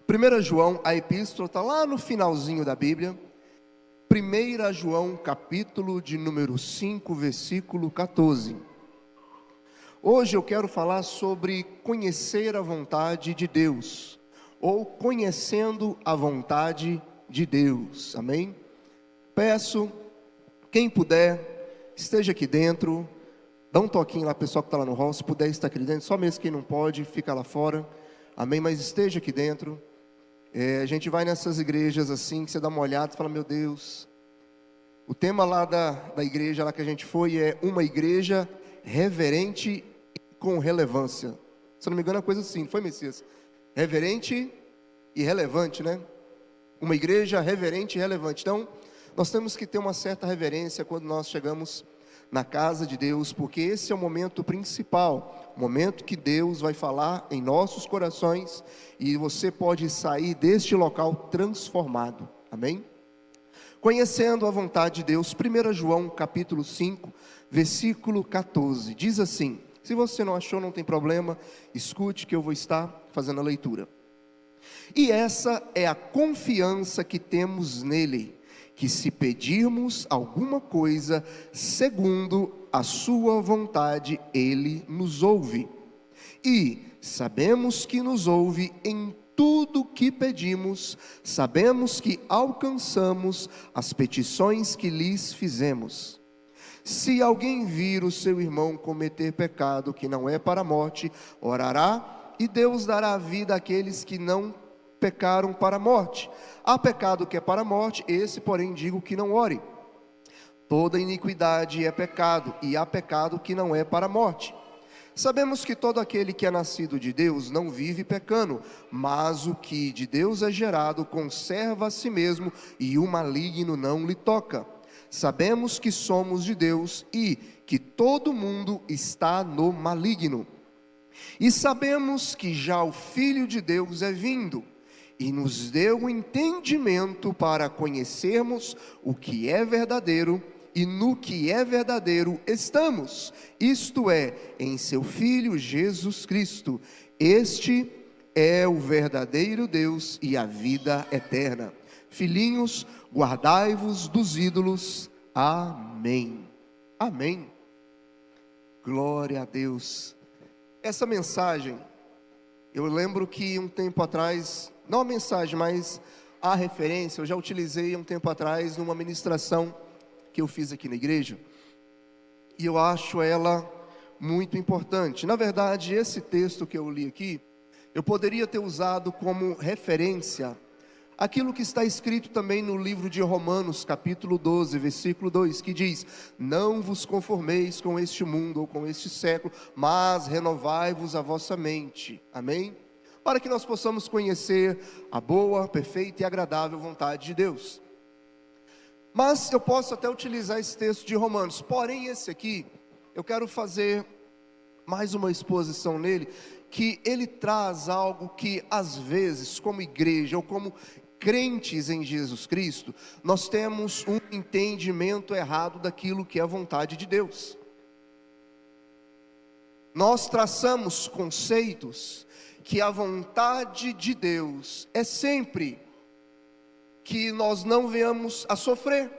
Primeira João, a epístola está lá no finalzinho da Bíblia. 1 João, capítulo de número 5, versículo 14. Hoje eu quero falar sobre conhecer a vontade de Deus, ou conhecendo a vontade de Deus, amém? Peço, quem puder, esteja aqui dentro, dá um toquinho lá, pessoal que está lá no hall, se puder estar aqui dentro, só mesmo quem não pode, fica lá fora, amém? Mas esteja aqui dentro. A gente vai nessas igrejas assim, que você dá uma olhada e fala, meu Deus, o tema lá da igreja lá que a gente foi é uma igreja reverente e com relevância. Se não me engano é coisa assim, não foi, Messias? Reverente e relevante, né? Uma igreja reverente e relevante. Então, nós temos que ter uma certa reverência quando nós chegamos na casa de Deus, porque esse é o momento principal, o momento que Deus vai falar em nossos corações, e você pode sair deste local transformado, amém? Conhecendo a vontade de Deus, 1 João capítulo 5, versículo 14, diz assim, se você não achou, não tem problema, escute que eu vou estar fazendo a leitura. E essa é a confiança que temos nele, que se pedirmos alguma coisa segundo a sua vontade, ele nos ouve. E sabemos que nos ouve em tudo que pedimos, sabemos que alcançamos as petições que lhes fizemos. Se alguém vir o seu irmão cometer pecado que não é para a morte, orará e Deus dará vida àqueles que não pecaram para a morte. Há pecado que é para a morte, esse porém digo que não ore. Toda iniquidade é pecado, e há pecado que não é para a morte. Sabemos que todo aquele que é nascido de Deus não vive pecando, mas o que de Deus é gerado conserva a si mesmo, e o maligno não lhe toca. Sabemos que somos de Deus e que todo mundo está no maligno. E sabemos que já o Filho de Deus é vindo, e nos deu o entendimento para conhecermos o que é verdadeiro, e no que é verdadeiro estamos, isto é, em seu Filho Jesus Cristo. Este é o verdadeiro Deus e a vida eterna. Filhinhos, guardai-vos dos ídolos. Amém. Amém. Glória a Deus. Essa mensagem, eu lembro que um tempo atrás, não a mensagem, mas a referência, eu já utilizei um tempo atrás numa ministração que eu fiz aqui na igreja, e eu acho ela muito importante. Na verdade, esse texto que eu li aqui, eu poderia ter usado como referência aquilo que está escrito também no livro de Romanos, capítulo 12, versículo 2, que diz, não vos conformeis com este mundo ou com este século, mas renovai-vos a vossa mente, amém? Para que nós possamos conhecer a boa, perfeita e agradável vontade de Deus. Mas eu posso até utilizar esse texto de Romanos, porém esse aqui, eu quero fazer mais uma exposição nele, que ele traz algo que às vezes, como igreja ou como crentes em Jesus Cristo, nós temos um entendimento errado daquilo que é a vontade de Deus. Nós traçamos conceitos que a vontade de Deus é sempre que nós não venhamos a sofrer,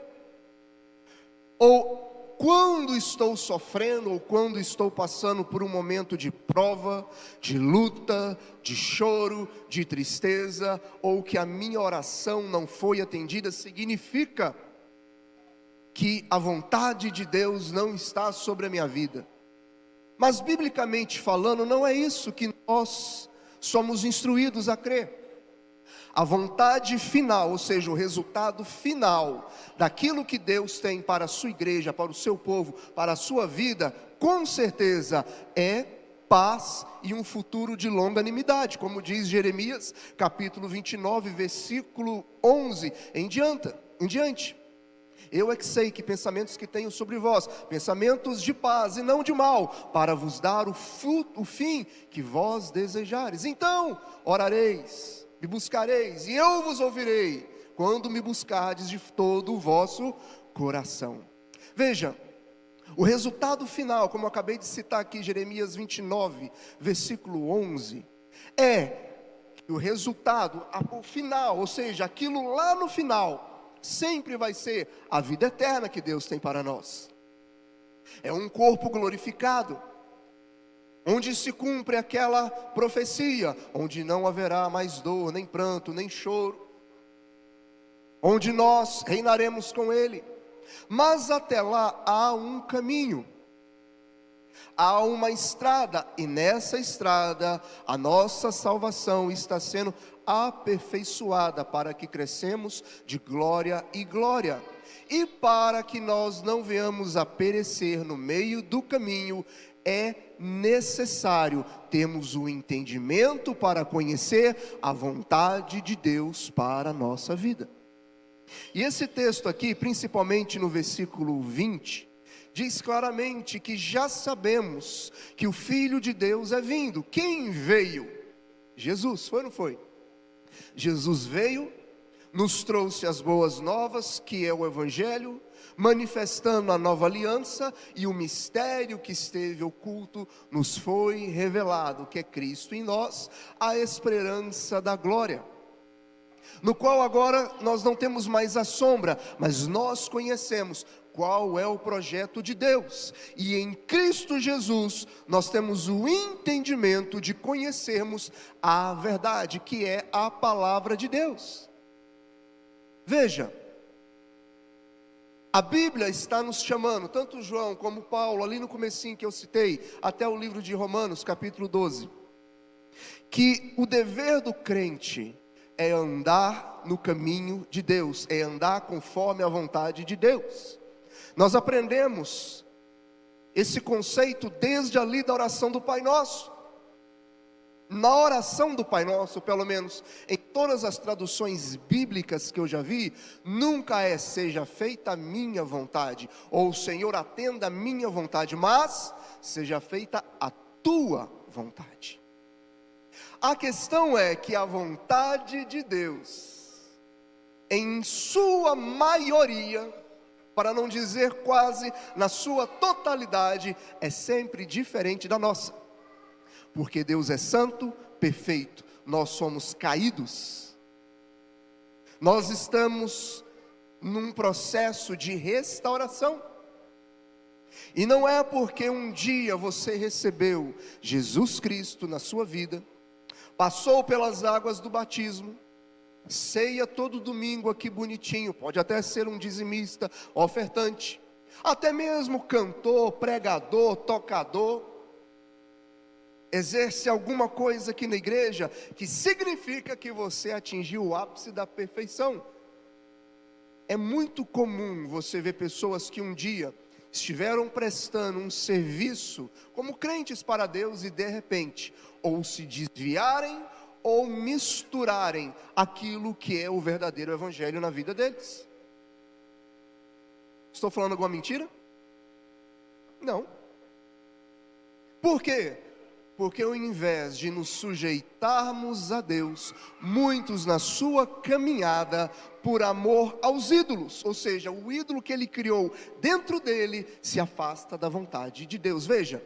ou quando estou sofrendo, ou quando estou passando por um momento de prova, de luta, de choro, de tristeza, ou que a minha oração não foi atendida, significa que a vontade de Deus não está sobre a minha vida. Mas biblicamente falando, não é isso que nós somos instruídos a crer. A vontade final, ou seja, o resultado final daquilo que Deus tem para a sua igreja, para o seu povo, para a sua vida, com certeza é paz e um futuro de longanimidade, como diz Jeremias, capítulo 29, versículo 11 em diante. Eu é que sei que pensamentos que tenho sobre vós, pensamentos de paz e não de mal, para vos dar o fim que vós desejares. Então, orareis, me buscareis, e eu vos ouvirei, quando me buscardes de todo o vosso coração. Veja, o resultado final, como eu acabei de citar aqui, Jeremias 29, versículo 11, é que o resultado, o final, ou seja, aquilo lá no final, sempre vai ser a vida eterna que Deus tem para nós. É um corpo glorificado, onde se cumpre aquela profecia, onde não haverá mais dor, nem pranto, nem choro, onde nós reinaremos com Ele. Mas até lá há um caminho, há uma estrada, e nessa estrada a nossa salvação está sendo aperfeiçoada para que crescemos de glória em glória, e para que nós não venhamos a perecer no meio do caminho. É necessário termos o entendimento para conhecer a vontade de Deus para a nossa vida. E esse texto aqui, principalmente no versículo 20, diz claramente que já sabemos que o Filho de Deus é vindo. Quem veio? Jesus, foi ou não foi? Jesus veio, nos trouxe as boas novas, que é o Evangelho, manifestando a nova aliança, e o mistério que esteve oculto nos foi revelado, que é Cristo em nós, a esperança da glória, no qual agora nós não temos mais a sombra, mas nós conhecemos qual é o projeto de Deus, e em Cristo Jesus nós temos o entendimento de conhecermos a verdade, que é a palavra de Deus. Veja, a Bíblia está nos chamando, tanto João como Paulo, ali no comecinho que eu citei, até o livro de Romanos, capítulo 12, que o dever do crente é andar no caminho de Deus, é andar conforme a vontade de Deus. Nós aprendemos esse conceito desde ali da oração do Pai Nosso. Na oração do Pai Nosso, pelo menos em todas as traduções bíblicas que eu já vi, nunca é seja feita a minha vontade, ou Senhor atenda a minha vontade, mas seja feita a tua vontade. A questão é que a vontade de Deus, em sua maioria, para não dizer quase na sua totalidade, é sempre diferente da nossa, porque Deus é santo, perfeito, nós somos caídos, nós estamos num processo de restauração, e não é porque um dia você recebeu Jesus Cristo na sua vida, passou pelas águas do batismo, ceia todo domingo aqui bonitinho, pode até ser um dizimista, ofertante, até mesmo cantor, pregador, tocador, exerce alguma coisa aqui na igreja, que significa que você atingiu o ápice da perfeição. É muito comum você ver pessoas que um dia estiveram prestando um serviço como crentes para Deus e de repente, ou se desviarem, ou misturarem aquilo que é o verdadeiro evangelho na vida deles. Estou falando alguma mentira? Não. Por quê? Porque ao invés de nos sujeitarmos a Deus, muitos na sua caminhada, por amor aos ídolos, ou seja, o ídolo que ele criou dentro dele, se afasta da vontade de Deus. Veja,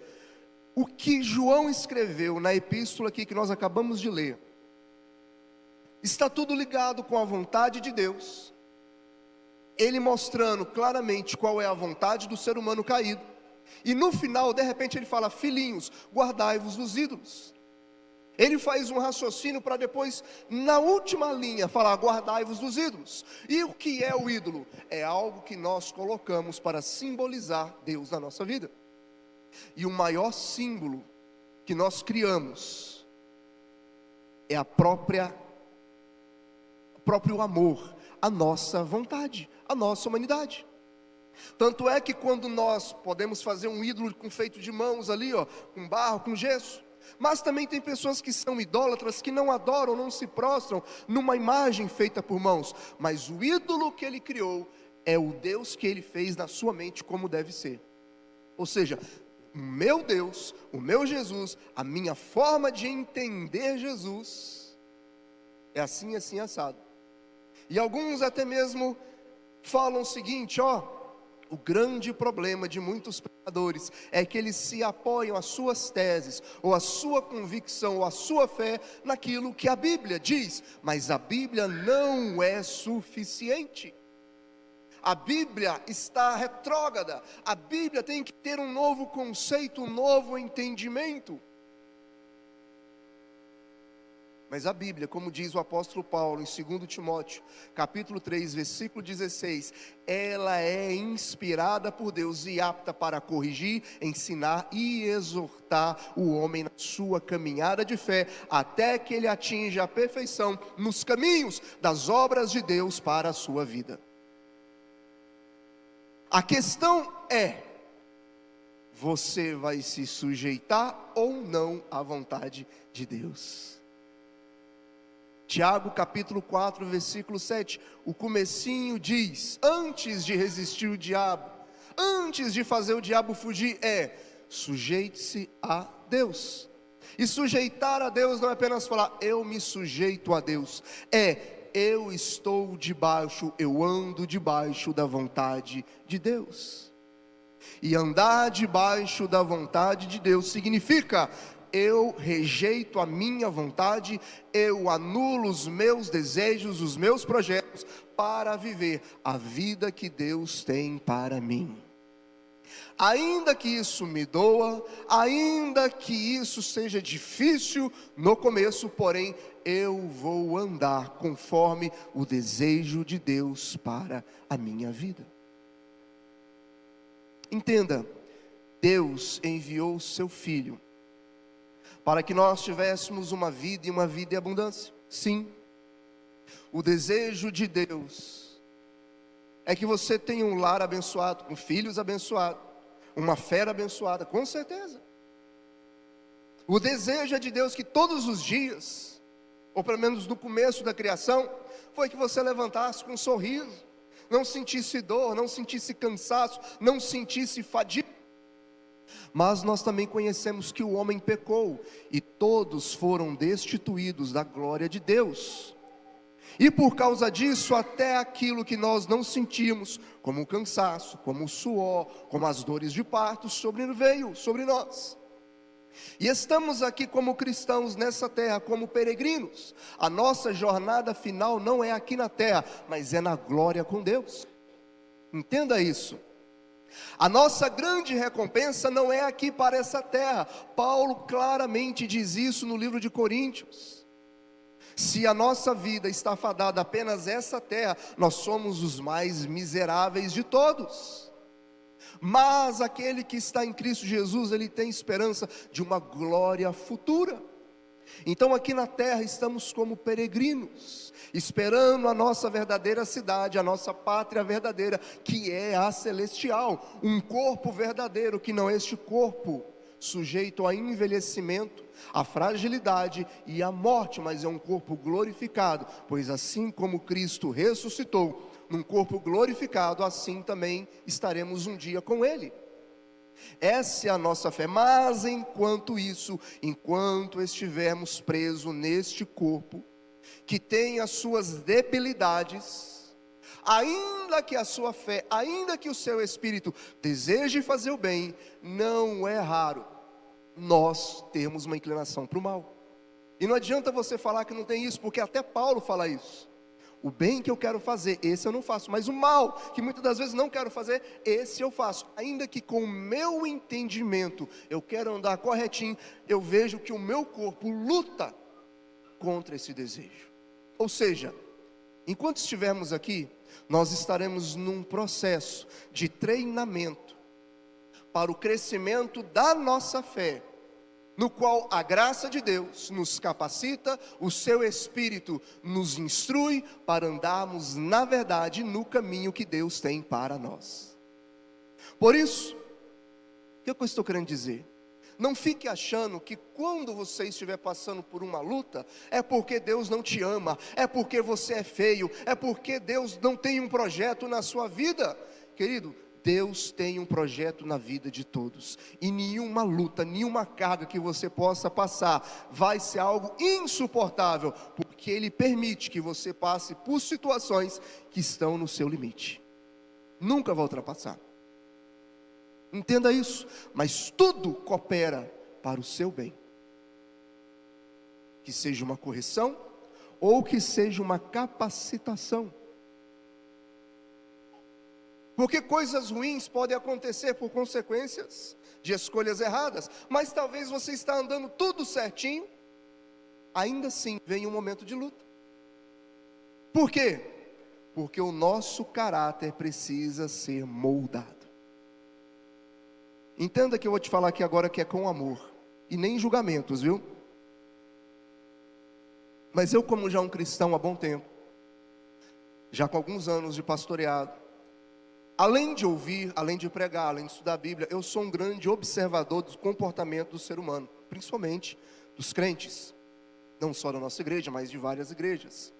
o que João escreveu na epístola aqui que nós acabamos de ler, está tudo ligado com a vontade de Deus, ele mostrando claramente qual é a vontade do ser humano caído, e no final, de repente ele fala: filhinhos, guardai-vos dos ídolos. Ele faz um raciocínio para depois, na última linha, falar: guardai-vos dos ídolos. E o que é o ídolo? É algo que nós colocamos para simbolizar Deus na nossa vida. E o maior símbolo que nós criamos é o próprio amor, a nossa vontade, a nossa humanidade. Tanto é que quando nós podemos fazer um ídolo com feito de mãos ali, ó, com barro, com gesso, mas também tem pessoas que são idólatras, que não adoram, não se prostram numa imagem feita por mãos, mas o ídolo que ele criou é o Deus que ele fez na sua mente como deve ser. Ou seja, o meu Deus, o meu Jesus, a minha forma de entender Jesus é assim, assim, assado. E alguns até mesmo falam o seguinte: ó, O grande problema de muitos pregadores é que eles se apoiam às suas teses, ou à sua convicção, ou à sua fé, naquilo que a Bíblia diz, mas a Bíblia não é suficiente. A Bíblia está retrógrada, a Bíblia tem que ter um novo conceito, um novo entendimento. Mas a Bíblia, como diz o apóstolo Paulo em 2 Timóteo, capítulo 3, versículo 16, ela é inspirada por Deus e apta para corrigir, ensinar e exortar o homem na sua caminhada de fé, até que ele atinja a perfeição nos caminhos das obras de Deus para a sua vida. A questão é, você vai se sujeitar ou não à vontade de Deus? Tiago capítulo 4, versículo 7, o comecinho diz, antes de resistir o diabo, antes de fazer o diabo fugir, sujeite-se a Deus. E sujeitar a Deus não é apenas falar, eu me sujeito a Deus, eu estou debaixo, eu ando debaixo da vontade de Deus. E andar debaixo da vontade de Deus significa, eu rejeito a minha vontade, eu anulo os meus desejos, os meus projetos, para viver a vida que Deus tem para mim. Ainda que isso me doa, ainda que isso seja difícil no começo, porém, eu vou andar conforme o desejo de Deus para a minha vida. Entenda, Deus enviou o seu Filho, para que nós tivéssemos uma vida e uma vida em abundância. Sim, o desejo de Deus é que você tenha um lar abençoado, com filhos abençoados, uma fé abençoada, com certeza. O desejo é de Deus que todos os dias, ou pelo menos no começo da criação, foi que você levantasse com um sorriso, não sentisse dor, não sentisse cansaço, não sentisse fadiga. Mas nós também conhecemos que o homem pecou, e todos foram destituídos da glória de Deus. E por causa disso, até aquilo que nós não sentimos, como o cansaço, como o suor, como as dores de parto, veio sobre nós. E estamos aqui como cristãos nessa terra, como peregrinos. A nossa jornada final não é aqui na terra, mas é na glória com Deus. Entenda isso. A nossa grande recompensa não é aqui para essa terra. Paulo claramente diz isso no livro de Coríntios. Se a nossa vida está fadada apenas a essa terra, nós somos os mais miseráveis de todos. Mas aquele que está em Cristo Jesus, ele tem esperança de uma glória futura. Então aqui na terra estamos como peregrinos, esperando a nossa verdadeira cidade, a nossa pátria verdadeira, que é a celestial, um corpo verdadeiro, que não é este corpo sujeito a envelhecimento, a fragilidade e a morte, mas é um corpo glorificado, pois assim como Cristo ressuscitou num corpo glorificado, assim também estaremos um dia com Ele. Essa é a nossa fé. Mas enquanto isso, enquanto estivermos presos neste corpo, que tem as suas debilidades, ainda que a sua fé, ainda que o seu espírito deseje fazer o bem, não é raro nós termos uma inclinação para o mal. E não adianta você falar que não tem isso, porque até Paulo fala isso. O bem que eu quero fazer, esse eu não faço, mas o mal, que muitas das vezes não quero fazer, esse eu faço. Ainda que com o meu entendimento, eu quero andar corretinho, eu vejo que o meu corpo luta contra esse desejo. Ou seja, enquanto estivermos aqui, nós estaremos num processo de treinamento para o crescimento da nossa fé, no qual a graça de Deus nos capacita, o seu Espírito nos instrui para andarmos na verdade no caminho que Deus tem para nós. Por isso, o que eu estou querendo dizer? Não fique achando que quando você estiver passando por uma luta, é porque Deus não te ama, é porque você é feio, é porque Deus não tem um projeto na sua vida. Querido, Deus tem um projeto na vida de todos, e nenhuma luta, nenhuma carga que você possa passar vai ser algo insuportável, porque Ele permite que você passe por situações que estão no seu limite. Nunca vai ultrapassar. Entenda isso, mas tudo coopera para o seu bem. Que seja uma correção ou que seja uma capacitação. Porque coisas ruins podem acontecer por consequências de escolhas erradas, mas talvez você está andando tudo certinho, ainda assim vem um momento de luta. Por quê? Porque o nosso caráter precisa ser moldado. Entenda que eu vou te falar aqui agora que é com amor, e nem julgamentos, viu? Mas eu, como já um cristão há bom tempo, já com alguns anos de pastoreado, além de ouvir, além de pregar, além de estudar a Bíblia, eu sou um grande observador do comportamento do ser humano, principalmente dos crentes, não só da nossa igreja, mas de várias igrejas.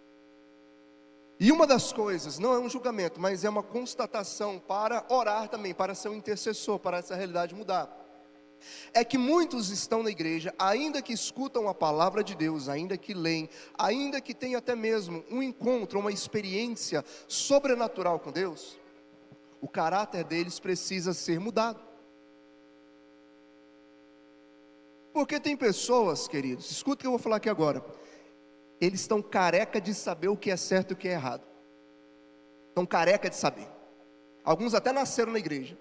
E uma das coisas, não é um julgamento, mas é uma constatação para orar também, para ser um intercessor, para essa realidade mudar. É que muitos estão na igreja, ainda que escutam a palavra de Deus, ainda que leem, ainda que tenham até mesmo um encontro, uma experiência sobrenatural com Deus, o caráter deles precisa ser mudado. Porque tem pessoas, queridos, escuta o que eu vou falar aqui agora, eles estão careca de saber o que é certo e o que é errado. Estão careca de saber. Alguns até nasceram na igreja.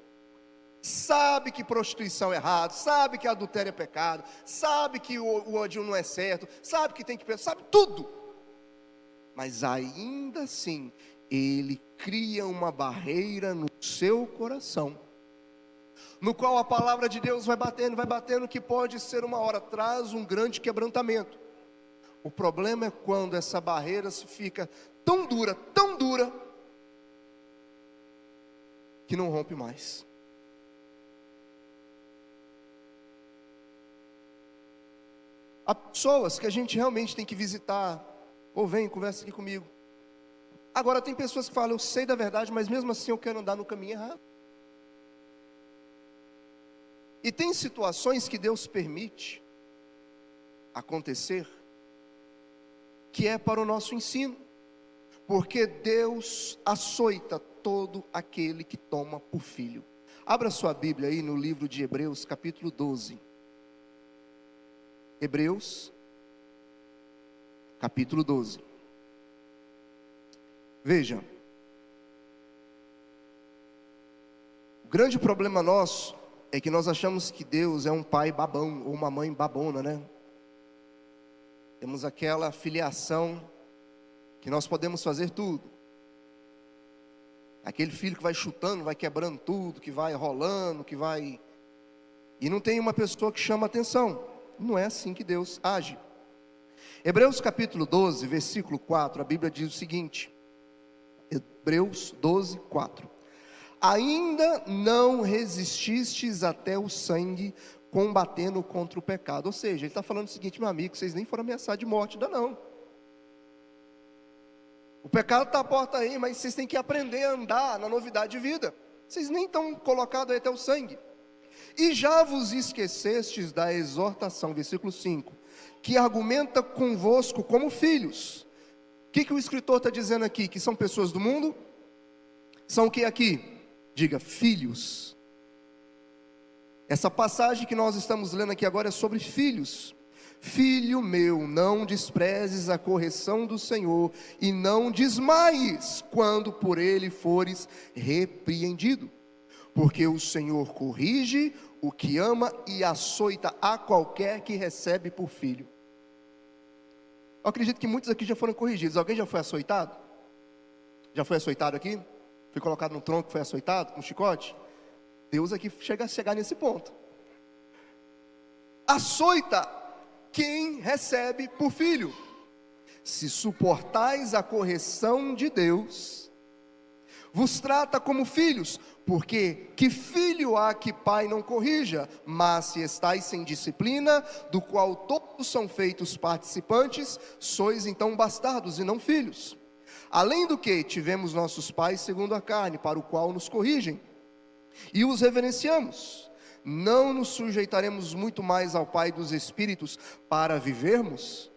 Sabe que prostituição é errado, sabe que adultério é pecado, sabe que o ódio não é certo, sabe que tem que pensar, sabe tudo. Mas ainda assim, ele cria uma barreira no seu coração, no qual a palavra de Deus vai batendo, que pode ser uma hora atrás um grande quebrantamento. O problema é quando essa barreira se fica tão dura, que não rompe mais. Há pessoas que a gente realmente tem que visitar, ou vem, conversa aqui comigo. Agora tem pessoas que falam, eu sei da verdade, mas mesmo assim eu quero andar no caminho errado. E tem situações que Deus permite acontecer, que é para o nosso ensino, porque Deus açoita todo aquele que toma por filho. Abra sua Bíblia aí no livro de Hebreus, capítulo 12. Hebreus, capítulo 12. Veja, o grande problema nosso é que nós achamos que Deus é um pai babão ou uma mãe babona, né? Temos aquela filiação que nós podemos fazer tudo. Aquele filho que vai chutando, vai quebrando tudo, que vai rolando, que vai... E não tem uma pessoa que chama atenção. Não é assim que Deus age. Hebreus capítulo 12, versículo 4, a Bíblia diz o seguinte, Hebreus 12, 4. Ainda não resististes até o sangue, combatendo contra o pecado. Ou seja, ele está falando o seguinte, meu amigo, vocês nem foram ameaçados de morte ainda não. O pecado está à porta aí, mas vocês têm que aprender a andar na novidade de vida. Vocês nem estão colocados aí até o sangue. E já vos esquecestes da exortação, versículo 5, que argumenta convosco como filhos. O que o escritor está dizendo aqui? Que são pessoas do mundo? São o que aqui? Diga, filhos. Essa passagem que nós estamos lendo aqui agora é sobre filhos. Filho meu, não desprezes a correção do Senhor, e não desmaies quando por ele fores repreendido. Porque o Senhor corrige o que ama e açoita a qualquer que recebe por filho. Eu acredito que muitos aqui já foram corrigidos. Alguém já foi açoitado? Já foi açoitado aqui? Foi colocado no tronco, foi açoitado com chicote? Deus aqui chega a chegar nesse ponto. Açoita quem recebe por filho. Se suportais a correção de Deus, vos trata como filhos, porque que filho há que pai não corrija? Mas se estáis sem disciplina, do qual todos são feitos participantes, sois então bastardos e não filhos. Além do que, tivemos nossos pais segundo a carne, para o qual nos corrigem, e os reverenciamos. Não nos sujeitaremos muito mais ao Pai dos Espíritos para vivermos?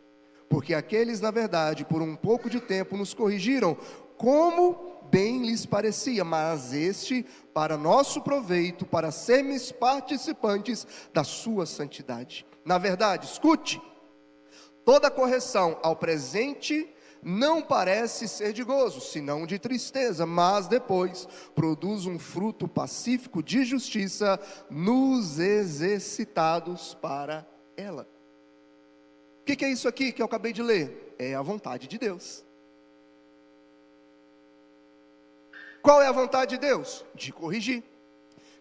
Porque aqueles, na verdade, por um pouco de tempo nos corrigiram, como bem lhes parecia, mas este para nosso proveito, para sermos participantes da sua santidade. Na verdade, escute, toda correção ao presente não parece ser de gozo, senão de tristeza, mas depois produz um fruto pacífico de justiça nos exercitados para ela. O que é isso aqui que eu acabei de ler? É a vontade de Deus. Qual é a vontade de Deus? De corrigir,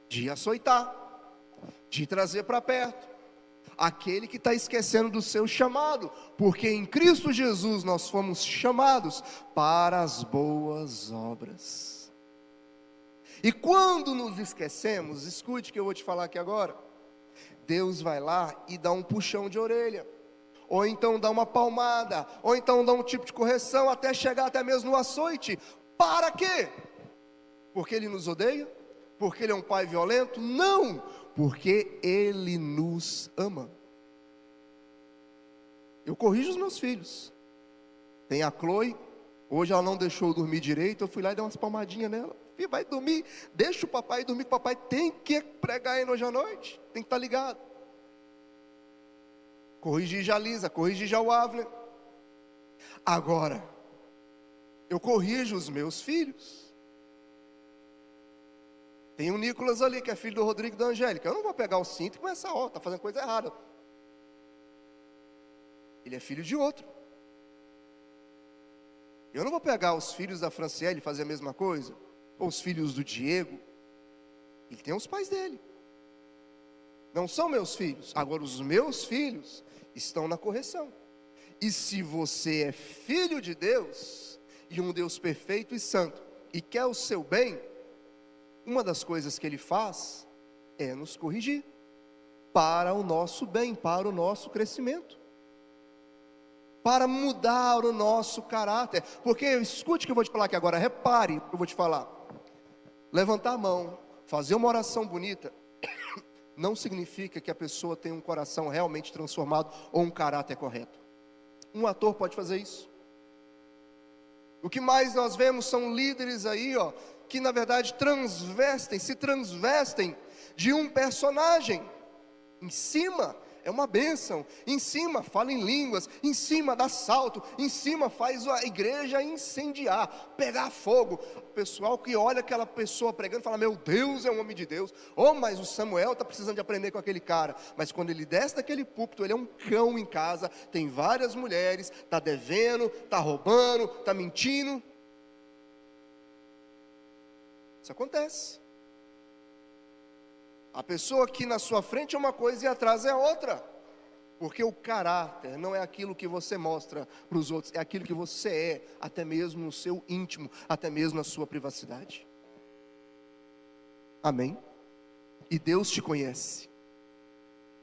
de açoitar, de trazer para perto aquele que está esquecendo do seu chamado, porque em Cristo Jesus nós fomos chamados para as boas obras. E quando nos esquecemos, escute o que eu vou te falar aqui agora, Deus vai lá e dá um puxão de orelha, ou então dá uma palmada, ou então dá um tipo de correção, até chegar até mesmo no açoite. Para quê? Porque Ele nos odeia? Porque Ele é um pai violento? Não! Porque Ele nos ama. Eu corrijo os meus filhos. Tem a Chloe, hoje ela não deixou eu dormir direito, eu fui lá e dei umas palmadinhas nela. Filho, vai dormir, deixa o papai dormir, o papai tem que pregar ainda hoje à noite, tem que estar ligado. Corrigi já a Lisa, corrigi já o Avner. Agora, eu corrijo os meus filhos. Tem o Nicolas ali, que é filho do Rodrigo e da Angélica. Eu não vou pegar o cinto e começar, está fazendo coisa errada. Ele é filho de outro. Eu não vou pegar os filhos da Franciele e fazer a mesma coisa. Ou os filhos do Diego. Ele tem os pais dele. Não são meus filhos. Agora os meus filhos estão na correção. E se você é filho de Deus, e um Deus perfeito e santo, e quer o seu bem, uma das coisas que Ele faz é nos corrigir, para o nosso bem, para o nosso crescimento, para mudar o nosso caráter. Porque, escute o que eu vou te falar aqui agora, repare o que eu vou te falar. Levantar a mão, fazer uma oração bonita, não significa que a pessoa tem um coração realmente transformado, ou um caráter correto. Um ator pode fazer isso. O que mais nós vemos são líderes aí, que na verdade se transvestem de um personagem. Em cima é uma bênção, em cima fala em línguas, em cima dá salto, em cima faz a igreja incendiar, pegar fogo. O pessoal que olha aquela pessoa pregando fala: meu Deus, é um homem de Deus. Mas o Samuel está precisando de aprender com aquele cara. Mas quando ele desce daquele púlpito, ele é um cão em casa, tem várias mulheres, está devendo, está roubando, está mentindo. Isso acontece. A pessoa que na sua frente é uma coisa e atrás é outra. Porque o caráter não é aquilo que você mostra para os outros, é aquilo que você é, até mesmo no seu íntimo, até mesmo na sua privacidade. Amém? E Deus te conhece.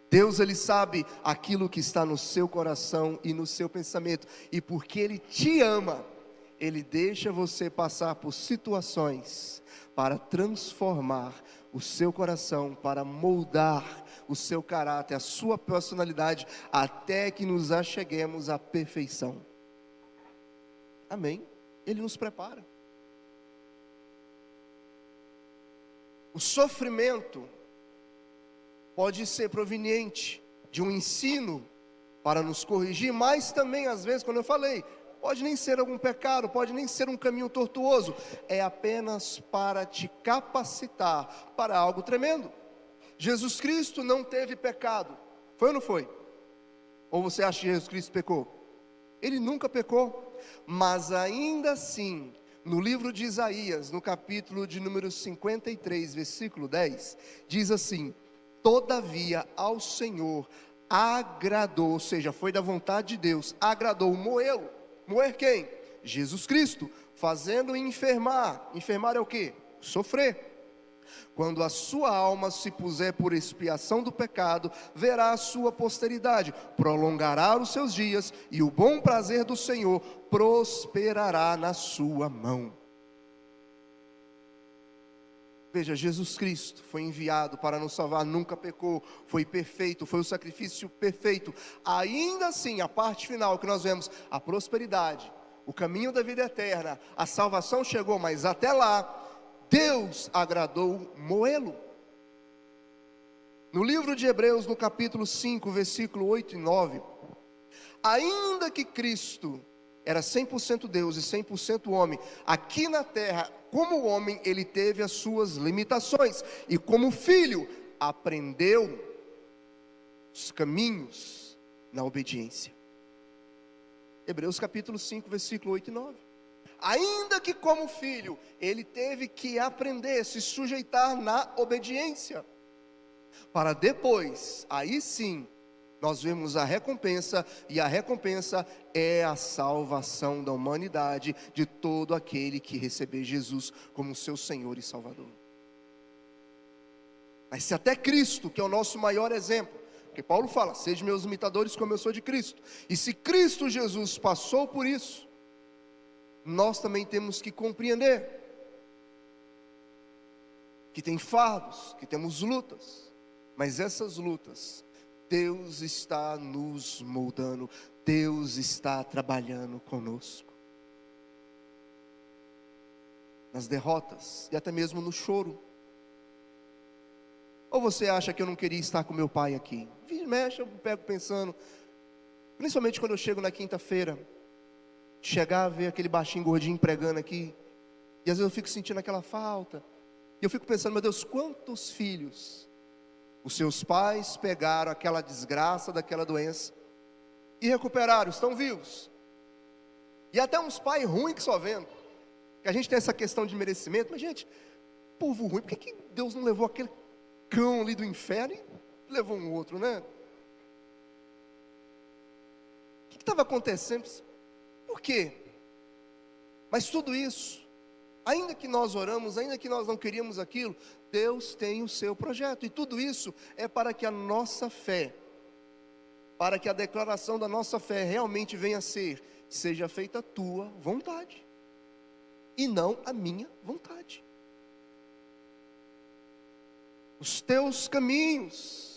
Deus, Ele sabe aquilo que está no seu coração e no seu pensamento. E porque Ele te ama, Ele deixa você passar por situações para transformar o seu coração, para moldar o seu caráter, a sua personalidade, até que nos acheguemos à perfeição. Amém? Ele nos prepara. O sofrimento pode ser proveniente de um ensino para nos corrigir, mas também às vezes, quando eu falei, pode nem ser algum pecado, pode nem ser um caminho tortuoso, é apenas para te capacitar para algo tremendo. Jesus Cristo não teve pecado, foi ou não foi? Ou você acha que Jesus Cristo pecou? Ele nunca pecou, mas ainda assim, no livro de Isaías, no capítulo de número 53, versículo 10, diz assim: todavia ao Senhor agradou, ou seja, foi da vontade de Deus, agradou moê-lo. Moer quem? Jesus Cristo, fazendo enfermar. Enfermar é o quê? Sofrer. Quando a sua alma se puser por expiação do pecado, verá a sua posteridade, prolongará os seus dias, e o bom prazer do Senhor prosperará na sua mão. Veja, Jesus Cristo foi enviado para nos salvar, nunca pecou, foi perfeito, foi o sacrifício perfeito. Ainda assim, a parte final que nós vemos, a prosperidade, o caminho da vida eterna, a salvação chegou, mas até lá, Deus agradou moê-lo. No livro de Hebreus, no capítulo 5, versículo 8 e 9, ainda que Cristo era 100% Deus e 100% homem, aqui na terra, como homem, ele teve as suas limitações, e como filho, aprendeu os caminhos na obediência. Hebreus capítulo 5, versículo 8 e 9. Ainda que como filho, ele teve que aprender, se sujeitar na obediência, para depois, aí sim, nós vemos a recompensa, e a recompensa é a salvação da humanidade, de todo aquele que receber Jesus como seu Senhor e Salvador. Mas se até Cristo, que é o nosso maior exemplo, porque Paulo fala, sejam meus imitadores como eu sou de Cristo, e se Cristo Jesus passou por isso, nós também temos que compreender, que tem fardos, que temos lutas, mas essas lutas, Deus está nos moldando, Deus está trabalhando conosco, nas derrotas, e até mesmo no choro. Ou você acha que eu não queria estar com meu pai aqui? Vira e mexe, eu pego pensando, principalmente quando eu chego na quinta-feira, chegar, ver aquele baixinho gordinho pregando aqui, e às vezes eu fico sentindo aquela falta, e eu fico pensando, meu Deus, quantos filhos os seus pais pegaram aquela desgraça daquela doença e recuperaram, estão vivos. E até uns pais ruins que só vendo, que a gente tem essa questão de merecimento, mas gente, povo ruim, por que Deus não levou aquele cão ali do inferno e levou um outro, né? O que estava acontecendo? Por quê? Mas tudo isso, ainda que nós oramos, ainda que nós não queríamos aquilo, Deus tem o seu projeto, e tudo isso é para que a nossa fé, para que a declaração da nossa fé realmente venha a ser, seja feita a tua vontade, e não a minha vontade. Os teus caminhos,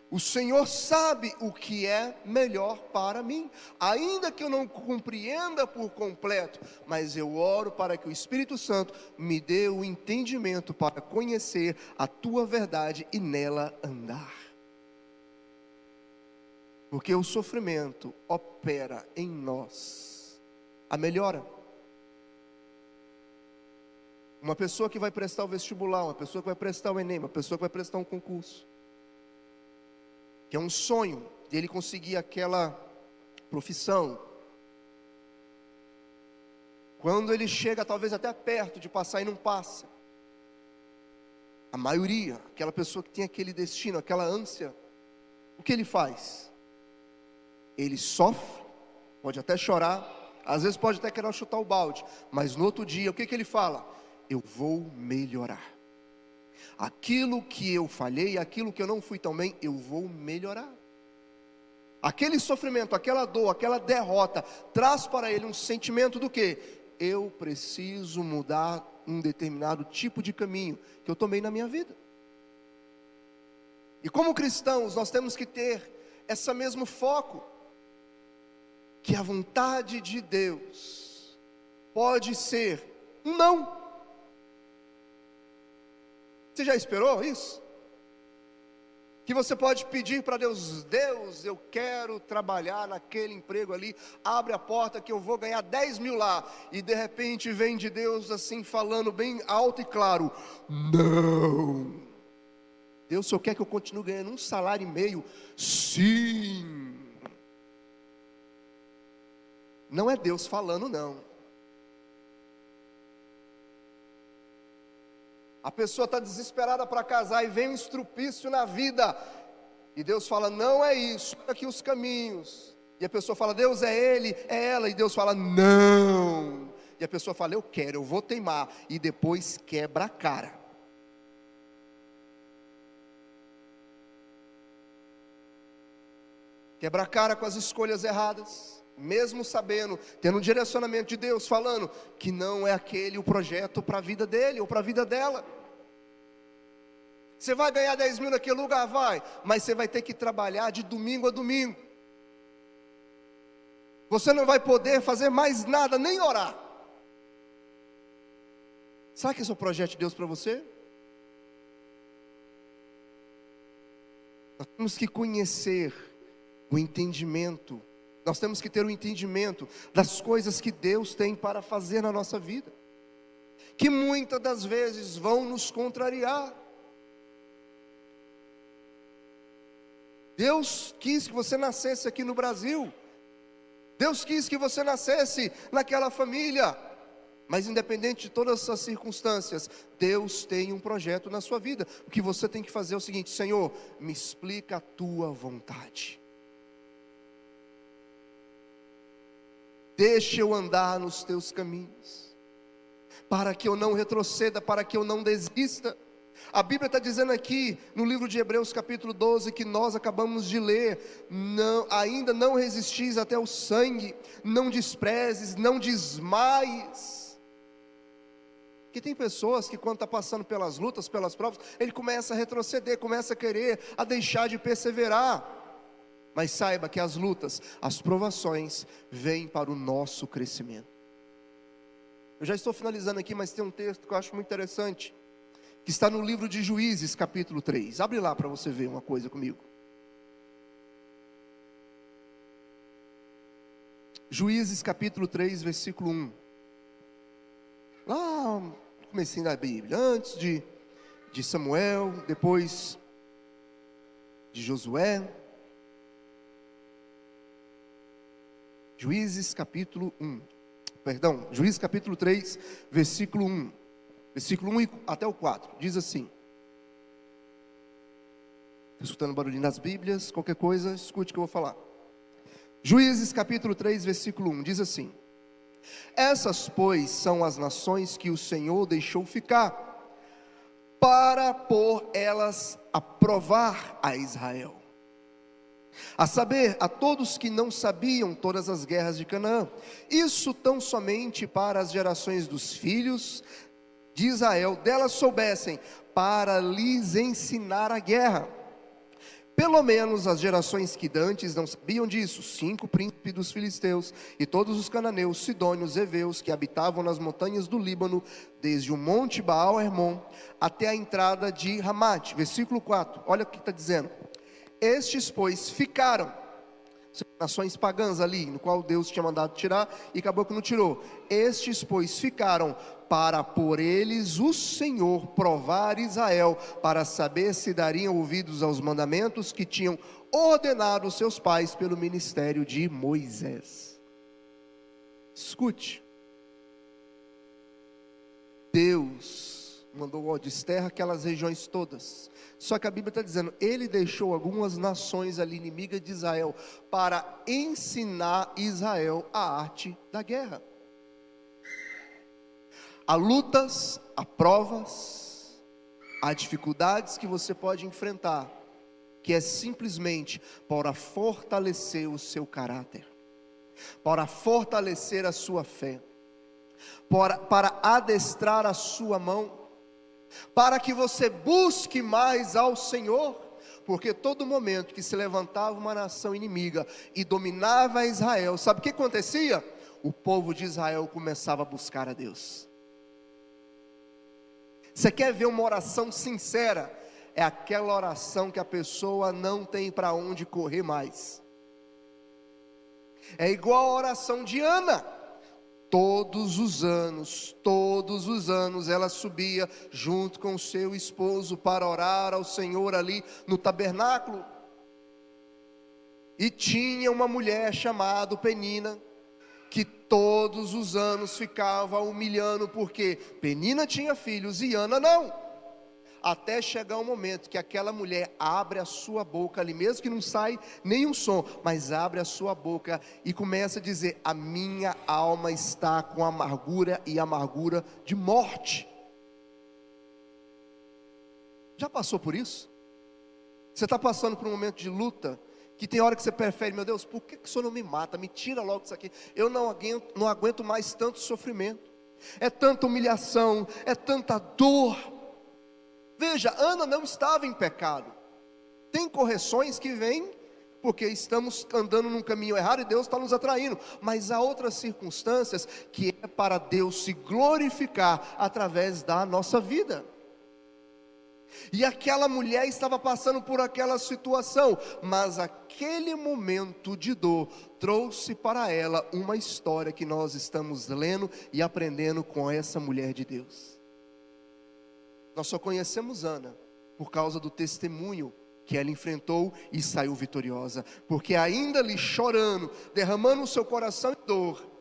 o Senhor sabe o que é melhor para mim, ainda que eu não compreenda por completo, mas eu oro para que o Espírito Santo me dê o entendimento para conhecer a tua verdade e nela andar. Porque o sofrimento opera em nós a melhora. Uma pessoa que vai prestar o vestibular, uma pessoa que vai prestar o Enem, uma pessoa que vai prestar um concurso, que é um sonho dele conseguir aquela profissão. Quando ele chega talvez até perto de passar e não passa, a maioria, aquela pessoa que tem aquele destino, aquela ânsia, o que ele faz? Ele sofre, pode até chorar, às vezes pode até querer chutar o balde, mas no outro dia, o que ele fala? Eu vou melhorar. Aquilo que eu falhei, aquilo que eu não fui tão bem, eu vou melhorar. Aquele sofrimento, aquela dor, aquela derrota, traz para ele um sentimento do quê? Eu preciso mudar um determinado tipo de caminho que eu tomei na minha vida. E como cristãos, nós temos que ter esse mesmo foco, que a vontade de Deus pode ser um não. Você já esperou isso? Que você pode pedir para Deus, Deus, eu quero trabalhar naquele emprego ali, abre a porta que eu vou ganhar 10 mil lá, e de repente vem de Deus assim, falando bem alto e claro, não. Deus só quer que eu continue ganhando um salário e meio? Sim. Não é Deus falando não. A pessoa está desesperada para casar e vem um estrupício na vida, e Deus fala, não é isso, olha aqui os caminhos, e a pessoa fala, Deus é ele, é ela, e Deus fala, não, e a pessoa fala, eu quero, eu vou teimar, e depois quebra a cara. Quebra a cara com as escolhas erradas, mesmo sabendo, tendo um direcionamento de Deus, falando que não é aquele o projeto para a vida dele, ou para a vida dela. Você vai ganhar 10 mil naquele lugar? Vai, mas você vai ter que trabalhar de domingo a domingo. Você não vai poder fazer mais nada, nem orar. Será que esse é o projeto de Deus para você? Nós temos que conhecer o entendimento. Nós temos que ter o entendimento das coisas que Deus tem para fazer na nossa vida, que muitas das vezes vão nos contrariar. Deus quis que você nascesse aqui no Brasil. Deus quis que você nascesse naquela família. Mas independente de todas essas circunstâncias, Deus tem um projeto na sua vida. O que você tem que fazer é o seguinte: Senhor, me explica a tua vontade. Deixa eu andar nos teus caminhos, para que eu não retroceda, para que eu não desista. A Bíblia está dizendo aqui, no livro de Hebreus capítulo 12, que nós acabamos de ler: ainda não resistis até o sangue, não desprezes, não desmaies. Que tem pessoas que quando está passando pelas lutas, pelas provas, ele começa a retroceder, começa a querer, a deixar de perseverar. Mas saiba que as lutas, as provações, vêm para o nosso crescimento. Eu já estou finalizando aqui, mas tem um texto que eu acho muito interessante, que está no livro de Juízes, capítulo 3. Abre lá para você ver uma coisa comigo. Juízes, capítulo 3, versículo 1. Lá no comecinho da Bíblia, antes de Samuel, depois de Josué. Juízes, capítulo 3, versículo 1. Versículo 1 até o 4, diz assim. Estou escutando barulhinho nas Bíblias, qualquer coisa, escute o que eu vou falar. Juízes capítulo 3, versículo 1, diz assim: essas, pois, são as nações que o Senhor deixou ficar, para pôr elas a provar a Israel, a saber, a todos que não sabiam todas as guerras de Canaã, isso tão somente para as gerações dos filhos de Israel delas soubessem, para lhes ensinar a guerra. Pelo menos as gerações que dantes não sabiam disso: 5 príncipes dos filisteus, e todos os cananeus, sidônios, heveus, que habitavam nas montanhas do Líbano, desde o monte Baal-Hermon até a entrada de Ramate. Versículo 4, olha o que está dizendo: estes, pois, ficaram, nações pagãs ali, no qual Deus tinha mandado tirar, e acabou que não tirou. Estes, pois, ficaram, para por eles o Senhor provar Israel, para saber se dariam ouvidos aos mandamentos que tinham ordenado os seus pais pelo ministério de Moisés. Escute, Deus mandou desterrar aquelas regiões todas. Só que a Bíblia está dizendo, Ele deixou algumas nações ali inimigas de Israel, para ensinar Israel a arte da guerra. Há lutas, há provas, há dificuldades que você pode enfrentar, que é simplesmente para fortalecer o seu caráter, para fortalecer a sua fé, para adestrar a sua mão, para que você busque mais ao Senhor. Porque todo momento que se levantava uma nação inimiga e dominava Israel, sabe o que acontecia? O povo de Israel começava a buscar a Deus. Você quer ver uma oração sincera? É aquela oração que a pessoa não tem para onde correr mais. É igual a oração de Ana. Todos os anos ela subia junto com o seu esposo para orar ao Senhor ali no tabernáculo. E tinha uma mulher chamada Penina, que todos os anos ficava humilhando, porque Penina tinha filhos e Ana não. Até chegar um momento que aquela mulher abre a sua boca ali, mesmo que não sai nenhum som, mas abre a sua boca e começa a dizer: a minha alma está com amargura, e amargura de morte. Já passou por isso? Você está passando por um momento de luta, que tem hora que você prefere: meu Deus, por que o Senhor não me mata? Me tira logo disso aqui. Eu não aguento mais tanto sofrimento. É tanta humilhação, é tanta dor. Veja, Ana não estava em pecado. Tem correções que vêm porque estamos andando num caminho errado e Deus está nos atraindo. Mas há outras circunstâncias que é para Deus se glorificar através da nossa vida. E aquela mulher estava passando por aquela situação, mas aquele momento de dor trouxe para ela uma história que nós estamos lendo e aprendendo com essa mulher de Deus. Nós só conhecemos Ana por causa do testemunho que ela enfrentou e saiu vitoriosa, porque ainda ali chorando, derramando o seu coração em dor,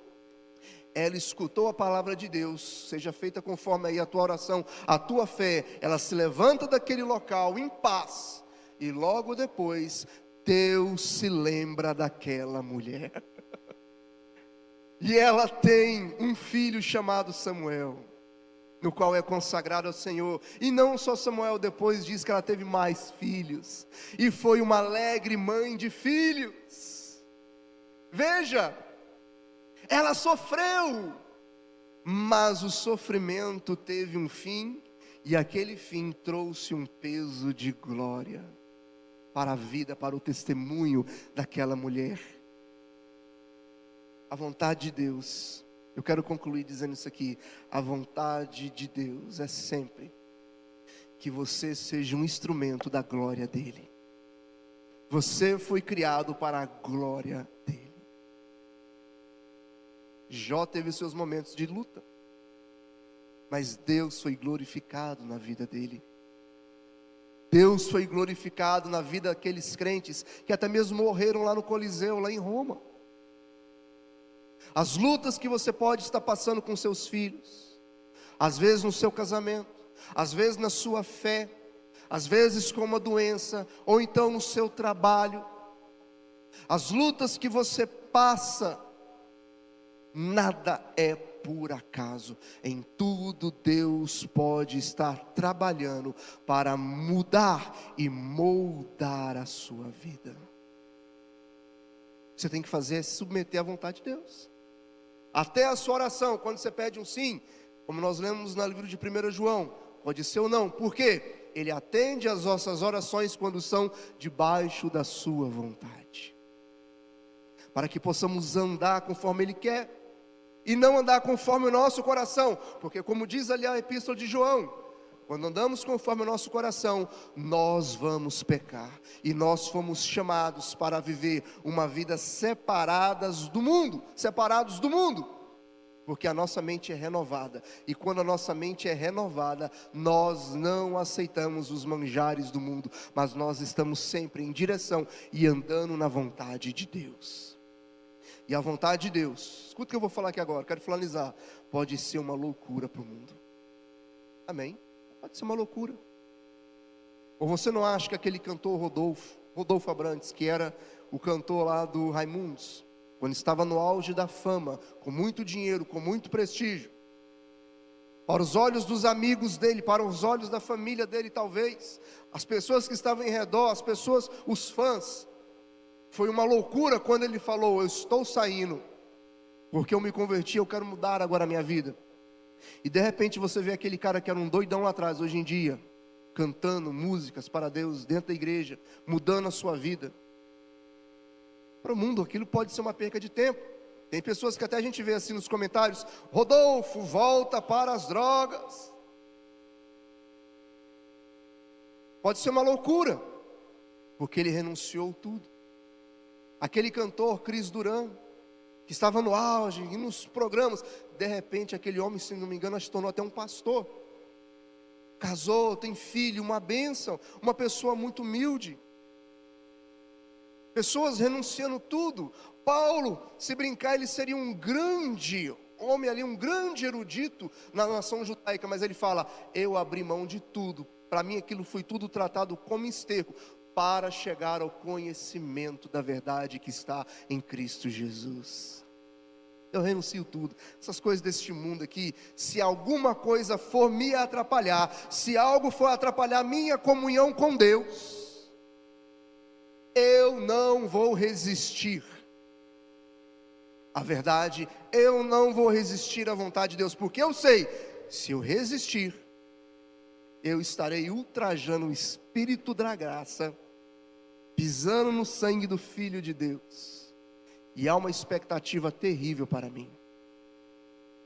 ela escutou a palavra de Deus, seja feita conforme aí a tua oração, a tua fé. Ela se levanta daquele local em paz, e logo depois Deus se lembra daquela mulher, e ela tem um filho chamado Samuel, no qual é consagrado ao Senhor. E não só Samuel, depois diz que ela teve mais filhos, e foi uma alegre mãe de filhos. Veja, ela sofreu, mas o sofrimento teve um fim, e aquele fim trouxe um peso de glória para a vida, para o testemunho daquela mulher. A vontade de Deus, eu quero concluir dizendo isso aqui: a vontade de Deus é sempre que você seja um instrumento da glória dEle. Você foi criado para a glória dEle. Jó teve seus momentos de luta, mas Deus foi glorificado na vida dele. Deus foi glorificado na vida daqueles crentes que até mesmo morreram lá no Coliseu, lá em Roma. As lutas que você pode estar passando com seus filhos, às vezes no seu casamento, às vezes na sua fé, às vezes com uma doença, ou então no seu trabalho, as lutas que você passa, nada é por acaso. Em tudo Deus pode estar trabalhando para mudar e moldar a sua vida. Você tem que fazer é se submeter à vontade de Deus. Até a sua oração, quando você pede um sim, como nós lemos no livro de 1 João, pode ser ou não. Por quê? Ele atende às nossas orações quando são debaixo da sua vontade, para que possamos andar conforme Ele quer, e não andar conforme o nosso coração, porque como diz ali a epístola de João, quando andamos conforme o nosso coração, nós vamos pecar, e nós fomos chamados para viver uma vida separados do mundo, porque a nossa mente é renovada, e quando a nossa mente é renovada, nós não aceitamos os manjares do mundo, mas nós estamos sempre em direção e andando na vontade de Deus. E a vontade de Deus, escuta o que eu vou falar aqui agora, quero finalizar, pode ser uma loucura para o mundo. Amém? Pode ser uma loucura. Ou você não acha que aquele cantor Rodolfo Abrantes, que era o cantor lá do Raimundos, quando estava no auge da fama, com muito dinheiro, com muito prestígio, para os olhos dos amigos dele, para os olhos da família dele talvez, as pessoas que estavam em redor, as pessoas, os fãs, foi uma loucura quando ele falou: eu estou saindo, porque eu me converti, eu quero mudar agora a minha vida. E de repente você vê aquele cara que era um doidão lá atrás, hoje em dia, cantando músicas para Deus dentro da igreja, mudando a sua vida. Para o mundo aquilo pode ser uma perca de tempo. Tem pessoas que até a gente vê assim nos comentários: Rodolfo, volta para as drogas. Pode ser uma loucura, porque ele renunciou tudo. Aquele cantor Cris Duran, que estava no auge e nos programas, de repente aquele homem, se não me engano, se tornou até um pastor, casou, tem filho, uma bênção, uma pessoa muito humilde. Pessoas renunciando tudo. Paulo, se brincar, ele seria um grande homem ali, um grande erudito na nação judaica, mas ele fala: eu abri mão de tudo, para mim aquilo foi tudo tratado como esterco, para chegar ao conhecimento da verdade que está em Cristo Jesus. Eu renuncio tudo, essas coisas deste mundo aqui, se alguma coisa for me atrapalhar, se algo for atrapalhar minha comunhão com Deus, eu não vou resistir. A verdade, eu não vou resistir à vontade de Deus, porque eu sei, se eu resistir, eu estarei ultrajando o Espírito da graça, pisando no sangue do Filho de Deus. E há uma expectativa terrível para mim,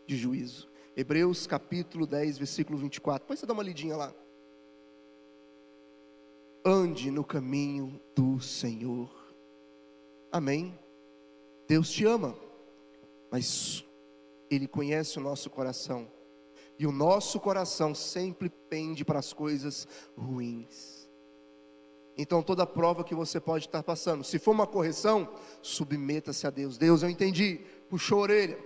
de juízo. Hebreus capítulo 10, versículo 24. Depois você dá uma lidinha lá. Ande no caminho do Senhor. Amém. Deus te ama, mas Ele conhece o nosso coração. E o nosso coração sempre pende para as coisas ruins. Então toda prova que você pode estar passando, se for uma correção, submeta-se a Deus. Deus, eu entendi, puxou a orelha.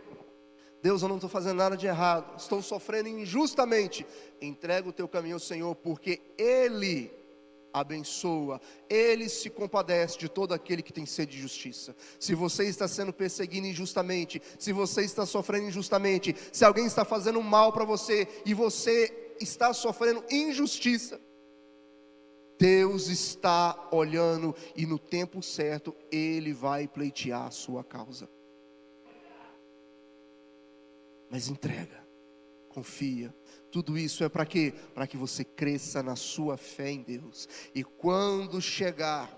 Deus, eu não estou fazendo nada de errado, estou sofrendo injustamente. Entrega o teu caminho ao Senhor, porque Ele abençoa, Ele se compadece de todo aquele que tem sede de justiça. Se você está sendo perseguido injustamente, se você está sofrendo injustamente, se alguém está fazendo mal para você e você está sofrendo injustiça, Deus está olhando e no tempo certo Ele vai pleitear a sua causa. Mas entrega, confia. Tudo isso é para quê? Para que você cresça na sua fé em Deus. E quando chegar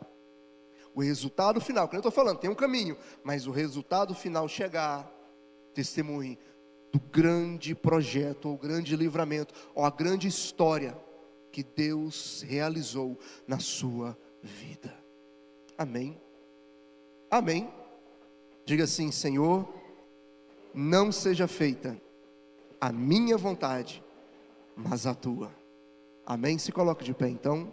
o resultado final, que eu estou falando, tem um caminho, mas o resultado final chegar, testemunhe do grande projeto, ou grande livramento, ou a grande história que Deus realizou na sua vida. Amém? Amém? Diga assim: Senhor, não seja feita a minha vontade, mas a tua. Amém? Se coloque de pé então.